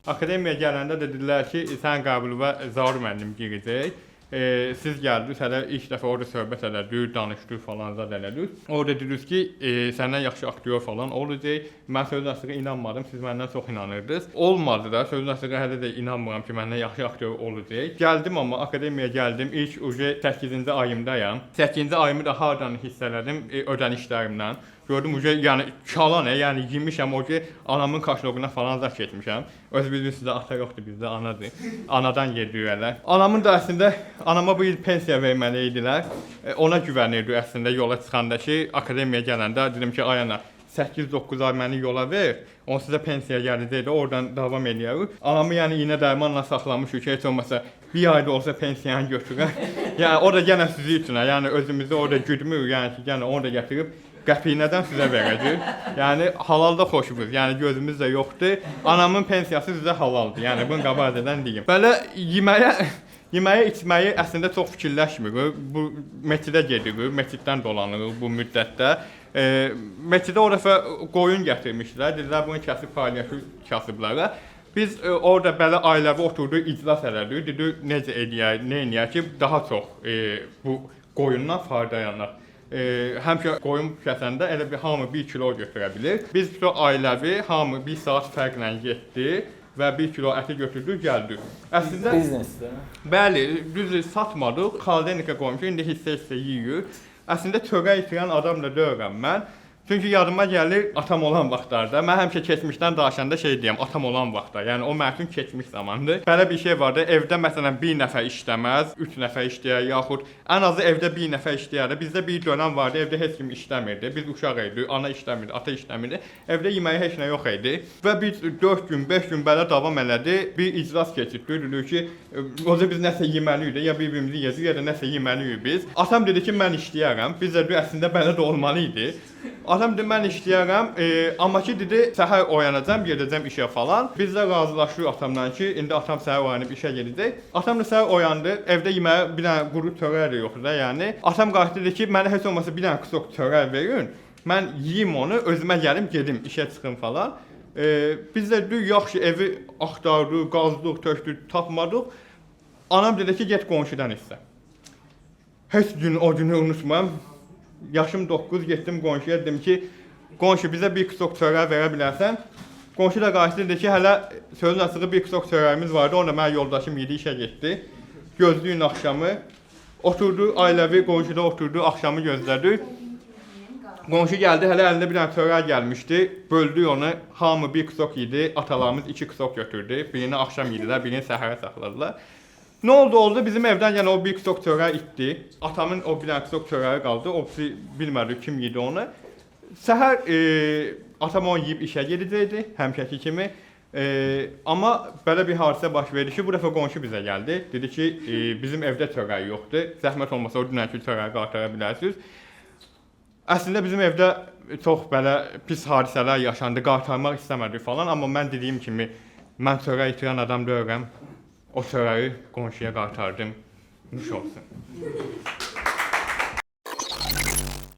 Akademiyaya gələndə də dedilər ki, sən qəbuluna Zaur müəllim girəcək. Siz gəldiniz, hələ ilk dəfə orada söhbət elədik, danışdıq falan zad elədik. Orada dediniz ki, səndən yaxşı aktyor falan olacaq. Mən sözün əslinə inanmadım, siz məndən çox inanırdınız. Olmadı da, sözün əslinə hələ də inanmıram ki, məndən yaxşı aktyor olacaq. Gəldim amma akademiyaya gəldim, ilk 8-ci ayımdayam. 8-ci ayımı da hardan hiss elədim? Ödənişlərimdən. Gördüm, yəni kalan, yəni yemişəm, anamın kaşloğuna falan zat keçmişəm. Öz bildiğiniz sizdə ata yoxdur, bizdə anadır. Anadan yedirirlər. Anamın da əslində, anama bu il pensiya verməli idilər. Ona güvənirdi əslində yola çıxanda ki, akademiyaya gələndə dedim ki, ay ana, 8-9 ay məni yola ver, onsuz da pensiya gələcəkdə oradan davam edərik. Anamı yəni iynə dərmanla saxlamışıq ki, heç olmasa bir ayda olsa pensiyanı götürək. Yəni o da yenə sizi üçün, yəni özümüzü orada güdmürük, yəni ki, yenə orada gətirib qəpiyinədən sizə verəcək. Yəni halalda xoşumuz, yəni gözümüz də yoxdur. Anamın pensiyası sizə halaldır, yəni bunu qabaqcadan deyim. Belə yeməyə, içməyi əslində çox fikirləşmirik. Bu məscidə gedirik, məsciddən dolanırıq bu müddətdə. Məscidə o dəfə qoyun gətirmişdilər, dedilər bunu kəsib paylaşır kasıblara. Biz orada belə ailəvi oturduq, iclas elədik, dedik necə eləyək, nə eləyək ki, daha çox bu qoyundan faydalanaq. Həmişə qoyun kəsəndə elə bir hamı 1 kilo götürə bilir. Biz ailəvi, hamı 1 saat fərqlə getdi və 1 kilo əti götürdük, gəldik. Əslində biznesdə. Bəli, düzdür, satmadıq, xaldenikə qoymuşuq, indi hissə yeyir. Əslində çörək itirən adam da deyirəm mən. Çünki yadıma gəlir atam olan vaxtlarda, mən həmişə keçmişdən danışanda şey deyəm, atam olan vaxtda, yəni o mənim üçün keçmiş zamandır. Belə bir şey vardı, evdə məsələn 1 nəfər işləməz, 3 nəfər işləyər, yaxud ən azı evdə 1 nəfər işləyərdi. Bizdə bir dönəm vardı, evdə heç kim işləmirdi, biz uşaq idik, ana işləmirdi, ata işləmirdi, evdə yeməyə heç nə yox idi. Və biz 4 gün, 5 gün belə davam elədi, bir iclas keçirdik, dedik ki, o da biz nəsə yeməliydik, ya bir-birimizi yedik, ya da nəsə yeməliyik biz. Atam dedi ki, mən işləyərəm, biz də əslində belə də olmalı idi. Atam dedi, mən işləyərəm, amma ki, dedi, səhər oyanacam, gedəcəm işə falan. Biz də razılaşdıq atamdan ki, indi atam səhər oyanıb işə gedəcək. Atam da səhər oyandı, evdə yeməyə bir dənə quru çörək də yoxdur da, yəni. Atam qalxdı dedi ki, mənə heç olmasa bir dənə qısıq çörək verin, mən yeyim onu, özümə gəlim, gedim, işə çıxım falan. Biz də yaxşı evi axtardıq, qazdıq, tökdük, tapmadıq. Anam dedi ki, get qonşudan istə. Heç gün o günü unutmam. Yaşım 9, getdim qonşuya, dedim ki, qonşu bizə bir qısıq çörək verə bilərsən. Qonşu da qarşıda dedi ki, hələ sözün açığı bir qısıq çörəyimiz vardı, onda mən yoldaşım yedi işə getdi. Gözlüyün axşamı, oturdu, ailəvi qonşuda oturdu, axşamı gözlədik. Qonşu gəldi, hələ əlində bir dənə çörək gəlmişdi, böldük onu, hamı bir qısıq yedi, atalarımız 2 qısıq götürdü, birini axşam yedilər, birini səhərə saxladılar. Nə oldu? Bizim evdən yəni o bir qısıq çörək itdi. Atamın o bir dənə qısıq çörəyi qaldı. O bilmədik kim yedi onu. Səhər atam onu yeyib işə gedəcəkdi, həmişəki kimi. Amma belə bir hadisə baş verdi ki, bu dəfə qonşu bizə gəldi. Dedi ki, bizim evdə çörək yoxdur. Zəhmət olmasa o dünənki çörəyi qaytara bilərsiniz. Əslində bizim evdə çox belə pis hadisələr yaşandı, qaytarmaq istəmədik falan. Amma mən dediyim kimi, mən çörək itirən adam deyirəm. O çörəyi qonşuya qaytardım, nuş olsun.